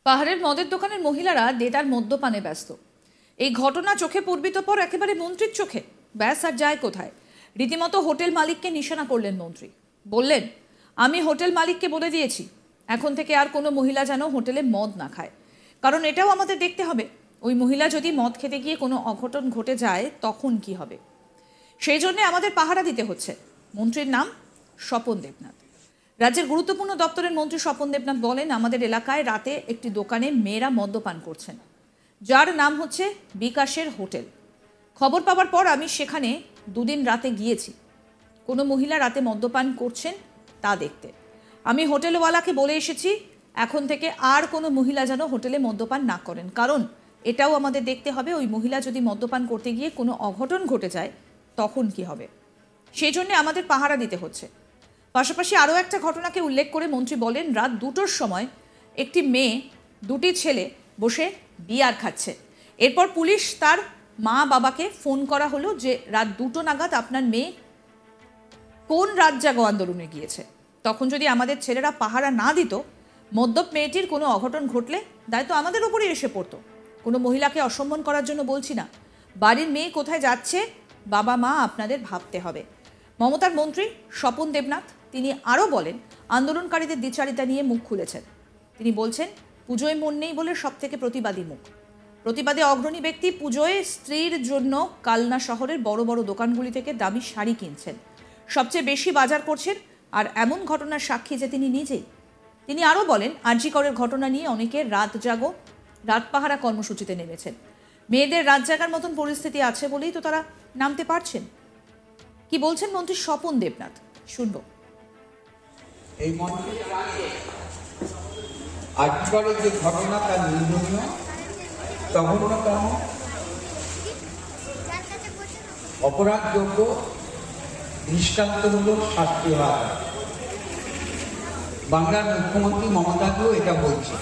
পাহাড়ের মদের দোকানের মহিলারা দেদার মদ্যপানে ব্যস্ত। এই ঘটনা চোখে পড়বি তো পর একেবারে মন্ত্রীর চোখে, ব্যাস আর যায় কোথায়। রীতিমতো হোটেল মালিককে নিশানা করলেন মন্ত্রী। বললেন, আমি হোটেল মালিককে বলে দিয়েছি এখন থেকে আর কোনো মহিলা যেন হোটেলে মদ না খায়, কারণ এটাও আমাদের দেখতে হবে ওই মহিলা যদি মদ খেতে গিয়ে কোনো অঘটন ঘটে যায় তখন কি হবে। সেই জন্য আমাদের পাহারা দিতে হচ্ছে। মন্ত্রীর নাম স্বপন দেবনাথ। রাজ্যের গুরুত্বপূর্ণ দপ্তরের মন্ত্রী স্বপন দেবনাথ বলেন, আমাদের এলাকায় রাতে একটি দোকানে মেয়েরা মদ্যপান করছেন, যার নাম হচ্ছে বিকাশের হোটেল। খবর পাওয়ার পর আমি সেখানে দুদিন রাতে গিয়েছি। কোনো মহিলা রাতে মদ্যপান করছেন তা দেখতে। আমি হোটেলওয়ালাকে বলে এসেছি এখন থেকে আর কোনো মহিলা যেন হোটেলে মদ্যপান না করেন, কারণ এটাও আমাদের দেখতে হবে ওই মহিলা যদি মদ্যপান করতে গিয়ে কোনো অঘটন ঘটে যায় তখন কি হবে। সেই জন্য আমাদের পাহারা দিতে হচ্ছে। পাশাপাশি আরও একটা ঘটনাকে উল্লেখ করে মন্ত্রী বলেন, রাত 2টোর সময় একটি মেয়ে দুটি ছেলে বসে বিয়ার খাচ্ছে। এরপর পুলিশ তার মা বাবাকে ফোন করা হলো যে রাত 2টো নাগাদ আপনার মেয়ে কোন রাত জাগো আন্দোলনে গিয়েছে। তখন যদি আমাদের ছেলেরা পাহারা না দিত, মদ্যপ মেয়েটির কোনো অঘটন ঘটলে দায়িত্ব আমাদের ওপরেই এসে পড়তো। কোনো মহিলাকে অসম্মান করার জন্য বলছি না, বাড়ির মেয়ে কোথায় যাচ্ছে বাবা মা আপনাদের ভাবতে হবে। মমতার মন্ত্রী স্বপন দেবনাথ তিনি আরও বলেন, আন্দোলনকারীদের দ্বিচারিতা নিয়ে মুখ খুলেছেন। তিনি বলছেন, পুজোয় মন নেই বলে সব থেকে প্রতিবাদী মুখ। প্রতিবাদে অগ্রণী ব্যক্তি পুজোয় স্ত্রীর জন্য কালনা শহরের বড় বড় দোকানগুলি থেকে দামি শাড়ি কিনছেন, সবচেয়ে বেশি বাজার করছেন, আর এমন ঘটনার সাক্ষী যে তিনি নিজেই। তিনি আরও বলেন, আরজি করের ঘটনা নিয়ে অনেকে রাত জাগো রাত পাহারা কর্মসূচিতে নেমেছেন। মেয়েদের রাত জাগার মতন পরিস্থিতি আছে বলেই তো তারা নামতে পারছেন। কি বলছেন মন্ত্রী স্বপন দেবনাথ, শুনবো। এই মন্ত্রী আরজি করের যে ঘটনা তার নিন্দনীয়, জঘন্যতম, অপরাধযোগ্য, দৃষ্টান্তমূলক শাস্তি হওয়া। বাংলার মুখ্যমন্ত্রী মমতাকেও এটা বলছে।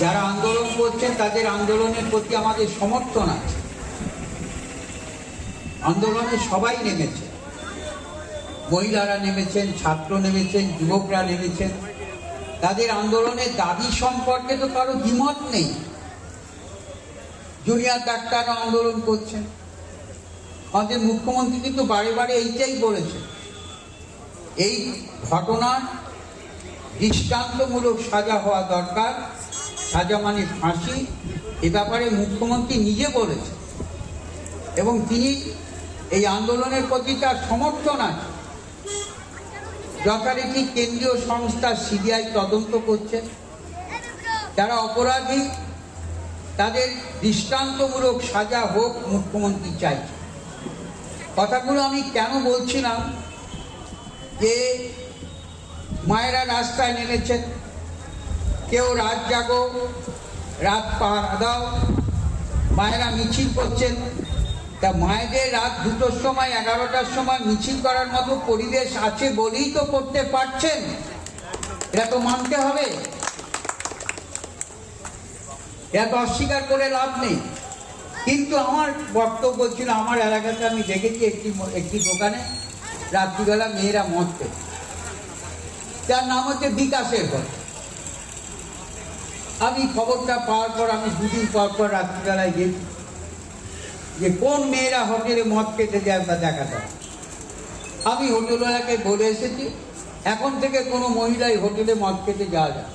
যারা আন্দোলন করছেন তাদের আন্দোলনের প্রতি আমাদের সমর্থন আছে। আন্দোলনে সবাই নেমেছে, মহিলারা নেমেছেন, ছাত্র নেমেছেন, যুবকরা নেমেছেন। তাদের আন্দোলনের দাবি সম্পর্কে তো কারো দ্বিমত নেই। জুনিয়র ডাক্তাররা আন্দোলন করছেন। আমাদের মুখ্যমন্ত্রী কিন্তু বারে বারে এইটাই বলেছেন, এই ঘটনার দৃষ্টান্তমূলক সাজা হওয়া দরকার, সাজা মানে ফাঁসি। এ ব্যাপারে মুখ্যমন্ত্রী নিজে বলেছেন এবং তিনি এই আন্দোলনের প্রতি তার সমর্থন আছে। যথারীতি কেন্দ্রীয় সংস্থা সিবিআই তদন্ত করছে, যারা অপরাধী তাদের দৃষ্টান্তমূলক সাজা হোক মুখ্যমন্ত্রী চাইছে। কথাগুলো আমি কেন বলছিলাম, যে মায়েরা রাস্তায় নেমেছেন, কেউ রাত জাগো রাত পাহারা দাও, মায়েরা মিছিল করছেন। তা মায়েদের রাত 2টোর সময় 11টার সময় মিছিল করার মতো পরিবেশ আছে বলেই তো করতে পারছেন, এটা তো মানতে হবে। এটা তো অস্বীকার করে লাভ নেই। কিন্তু আমার বক্তব্য ছিল, আমার এলাকাতে আমি দেখেছি একটি দোকানে রাত্রিবেলা মেয়েরা মদ খেত, যার নাম হচ্ছে বিকাশের ঘর। আমি খবরটা পাওয়ার পর আমি 2 দিন পর রাত্রিবেলায় গেছি যে কোন মেয়েরা হোটেলে মদ খেতে যায় তা দেখাতে হবে। আমি হোটেলওয়ালাকে বলে এসেছি, এখন থেকে কোনো মহিলাই হোটেলে মদ খেতে যাওয়া যায়।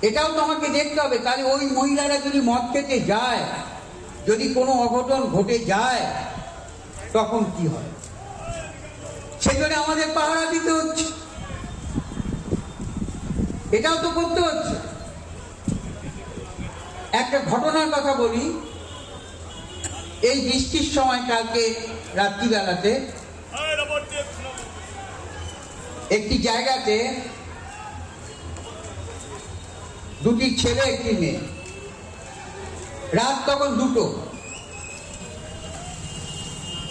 এটাও তো আমাকে দেখতে হবে। তাহলে ওই মহিলারা যদি মদ খেতে যায়, যদি কোনো অঘটন ঘটে যায় তখন কি হয়, সেজন্য আমাদের পাহারা দিতে হচ্ছে, এটাও তো করতে হচ্ছে। একটা ঘটনার কথা বলি, এই বৃষ্টির সময় কালকে রাত্রিবেলাতে একটি জায়গাতে দুটি ছেলে একটি মেয়ে, রাত তখন 2টো,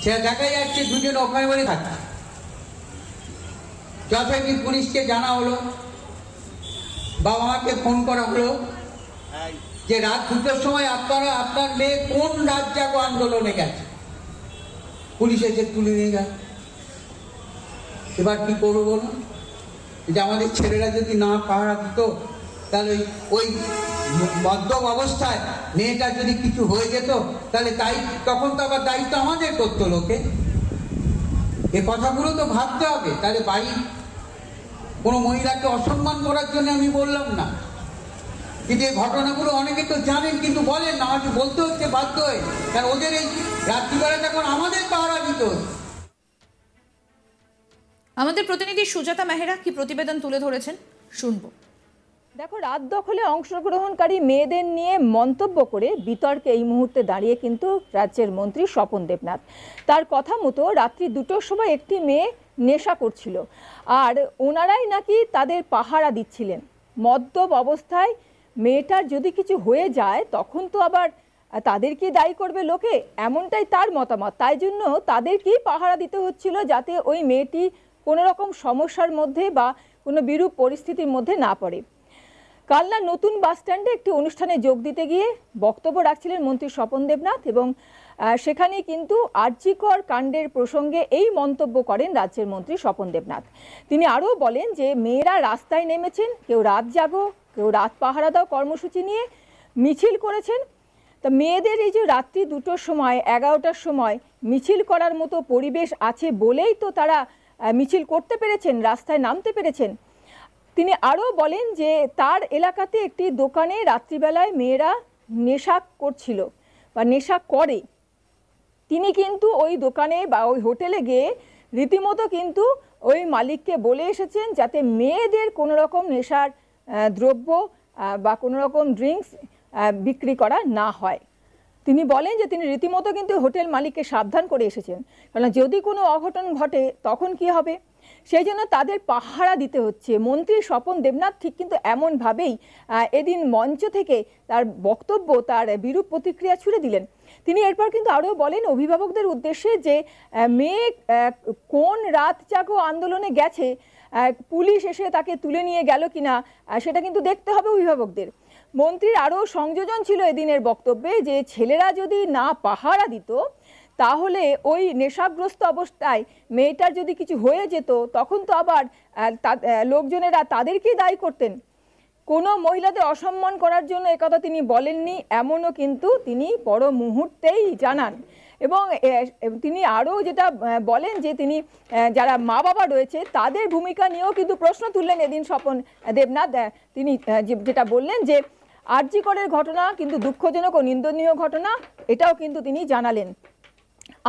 সে দেখা যাচ্ছে দুজন ওখানে বলে থাকছে। যথারীতি পুলিশকে জানা হলো, বাবা মাকে ফোন করা হলো যে রাত 2টোর সময় আপনার মেয়ে কোন রাত জাগো আন্দোলনে গেছে। পুলিশ এসে তুলে নিয়ে গেল। এবার কি করবো বলুন? যে আমাদের ছেলেরা যদি না পাহারা দিত, তাহলে ওই মদ্যপ অবস্থায় মেয়েটা যদি কিছু হয়ে যেত, তাহলে তাই তখন তো আবার দায়িত্ব আমাদের করতো লোকে। এ কথাগুলো তো ভাবতে হবে। তাহলে বাড়ির কোনো মহিলাকে অসম্মান করার জন্য আমি বললাম না, কিন্তু এই ঘটনাগুলো অনেকে তো জানেন কিন্তু বলেন না, আমাকে বলতে হচ্ছে বাধ্য হয়ে, কারণ ওদের এই রাত্রিবেলাটা এখন আমাদের পাহারা দিতে হচ্ছে। আমাদের প্রতিনিধি সুজাতা মেহরা কি প্রতিবেদন তুলে ধরেছেন শুনবো। দেখো, রাত দখলে অংশগ্রহণকারী মেয়েদের নিয়ে মন্তব্য করে বিতর্কে এই মুহূর্তে দাঁড়িয়ে কিন্তু রাজ্যের মন্ত্রী স্বপন দেবনাথ। তার কথা মতো রাত্রি 2টোর সময় একটি মেয়ে নেশা করছিল, আর ওনারাই নাকি তাদের পাহারা দিচ্ছিলেন। মদ্যপ অবস্থায় মেয়েটার যদি কিছু হয়ে যায় তখন তো আবার তাদেরকেই দায়ী করবে লোকে, এমনটাই তার মতামত। তাই জন্য তাদেরকেই পাহারা দিতে হচ্ছিল, যাতে ওই মেয়েটি কোনো রকম সমস্যার মধ্যে বা কোনো বিরূপ পরিস্থিতির মধ্যে না পড়ে। কালনা নতুন বাস স্ট্যান্ডে একটি অনুষ্ঠানে যোগ দিতে গিয়ে বক্তব্য রাখছিলেন মন্ত্রী স্বপন দেবনাথ, এবং সেখানে কিন্তু আরজিকর কাণ্ডের প্রসঙ্গে এই মন্তব্য করেন রাজ্যের মন্ত্রী স্বপন দেবনাথ। তিনি আরও বলেন যে মেয়েরা রাস্তায় নেমেছেন, কেউ রাত জাগো, কেউ রাত পাহারা দাও কর্মসূচি নিয়ে মিছিল করেছেন। তো মেয়েদের এই যে রাত্রি 2টোর সময় 11টার সময় মিছিল করার মতো পরিবেশ আছে বলেই তো তারা মিছিল করতে পেরেছেন, রাস্তায় নামতে পেরেছেন। তিনি আরও বলেন যে তার এলাকাতে একটি দোকানে রাত্রিবেলায় মেয়েরা নেশা করছিল বা নেশা করে। তিনি কিন্তু ওই দোকানে বা ওই হোটেলে গিয়ে রীতিমতো কিন্তু ওই মালিককে বলে এসেছেন যাতে মেয়েদের কোনো রকম নেশার দ্রব্য বা কোনো রকম ড্রিঙ্কস বিক্রি করা না হয়। তিনি বলেন যে তিনি রীতিমতো কিন্তু হোটেল মালিককে সাবধান করে এসেছেন, কারণ যদি কোনো অঘটন ঘটে তখন কি হবে, সেই জন্য তাদের পাহারা দিতে হচ্ছে। মন্ত্রী স্বপন দেবনাথ ঠিক কিন্তু এমনভাবেই এদিন মঞ্চ থেকে তার বক্তব্য, তার বিরূপ প্রতিক্রিয়া ছুড়ে দিলেন। তিনি এরপর কিন্তু আরও বলেন অভিভাবকদের উদ্দেশ্যে যে মেয়ে কোন রাত জাগো আন্দোলনে গেছে, পুলিশ এসে তাকে তুলে নিয়ে গেল কিনা সেটা কিন্তু দেখতে হবে অভিভাবকদের। মন্ত্রীর আরও সংযোজন ছিল এদিনের বক্তব্যে যে ছেলেরা যদি না পাহারা দিত তাহলে ওই নেশাগ্রস্ত অবস্থায় মেয়েটার যদি কিছু হয়ে যেত তখন তো আবার লোকজনেরা তাদেরকেই দায়ী করতেন। কোনো মহিলাদের অসম্মান করার জন্য একথা তিনি বলেননি, এমনও কিন্তু তিনি পর মুহূর্তেই জানান। এবং তিনি আরও যেটা বলেন যে তিনি যারা মা বাবা রয়েছে তাদের ভূমিকা নিয়েও কিন্তু প্রশ্ন তুললেন এদিন স্বপন দেবনাথ। তিনি যেটা বললেন যে আরজিকরের ঘটনা কিন্তু দুঃখজনক ও নিন্দনীয় ঘটনা, এটাও কিন্তু তিনি জানালেন।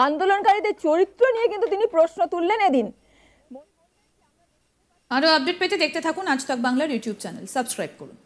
আন্দোলনকারীদের চরিত্র নিয়ে কিন্তু তিনি প্রশ্ন তুললেন এদিন। আরো আপডেট পেতে দেখতে থাকুন আজ তাক বাংলার ইউটিউব চ্যানেল, সাবস্ক্রাইব করুন।